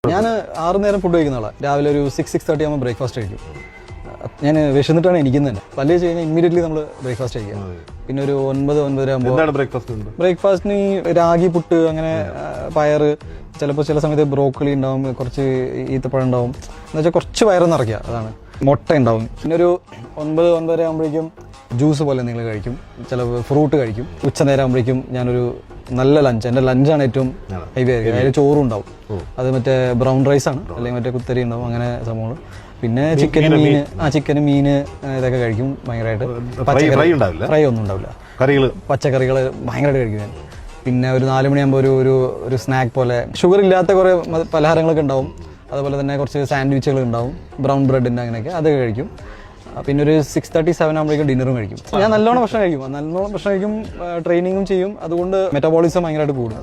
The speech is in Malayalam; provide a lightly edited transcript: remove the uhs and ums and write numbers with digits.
ഞാൻ 6 നേരം ഫുഡ് കഴിക്കുന്ന ആളാണ്. രാവിലെ ഒരു 6-6:30 ആകുമ്പോൾ ബ്രേക്ക്ഫാസ്റ്റ് കഴിക്കും. ഞാൻ വിശന്നിട്ടാണ് എനിക്കുന്നത് തന്നെ. പല്ല് വെച്ച് കഴിഞ്ഞാൽ ഇമ്മീഡിയറ്റ്ലി നമ്മൾ ബ്രേക്ക്ഫാസ്റ്റ് കഴിക്കുക. പിന്നെ ഒരു 9-9:30 ആകുമ്പോൾ ബ്രേക്ക്ഫാസ്റ്റിന് രാഗി പുട്ട്, അങ്ങനെ പയറ്, ചിലപ്പോൾ ചില സമയത്ത് ബ്രോക്കോളി ഉണ്ടാവും, കുറച്ച് ഈത്തപ്പഴം ഉണ്ടാവും. എന്ന് വെച്ചാൽ കുറച്ച് വയറ് നിറയ്ക്കുക, അതാണ്. മുട്ട ഉണ്ടാവും. പിന്നെ ഒരു 9-9:30 ആകുമ്പോഴേക്കും ജ്യൂസ് പോലെ എന്തെങ്കിലും കഴിക്കും, ചിലപ്പോൾ ഫ്രൂട്ട് കഴിക്കും. ഉച്ചനേരം ആകുമ്പോഴേക്കും ഞാനൊരു നല്ല ലഞ്ച്, എൻ്റെ ലഞ്ചാണ് ഏറ്റവും ഹെവി ആയിരിക്കും. അതിൽ ചോറും ഉണ്ടാവും, അത് മറ്റേ ബ്രൗൺ റൈസ് ആണ്, അല്ലെങ്കിൽ മറ്റേ കുത്തരി ഉണ്ടാവും, അങ്ങനെ സംഭവങ്ങൾ. പിന്നെ ചിക്കന്, മീന്, ചിക്കന്, മീന് ഇതൊക്കെ കഴിക്കും ഭയങ്കരമായിട്ട്. ഫ്രൈ ഒന്നും ഉണ്ടാവില്ല, പച്ചക്കറികൾ ഭയങ്കരമായിട്ട് കഴിക്കും ഞാൻ. പിന്നെ ഒരു 4 മണിയാകുമ്പോൾ ഒരു സ്നാക്ക് പോലെ ഷുഗർ ഇല്ലാത്ത കുറേ പലഹാരങ്ങളൊക്കെ ഉണ്ടാവും. അതുപോലെ തന്നെ കുറച്ച് സാൻഡ്വിച്ചുകൾ ഉണ്ടാവും, ബ്രൗൺ ബ്രെഡിൻ്റെ അങ്ങനെയൊക്കെ, അതൊക്കെ കഴിക്കും. പിന്നെ ഒരു 6:30-7 ആകുമ്പോഴേക്കും ഡിന്നറും കഴിക്കും. ഞാൻ നല്ലോണം ഭക്ഷണം കഴിക്കും, ട്രെയിനിങ്ങും ചെയ്യും. അതുകൊണ്ട് മെറ്റബോളിസം ഭയങ്കരമായിട്ട് കൂടും.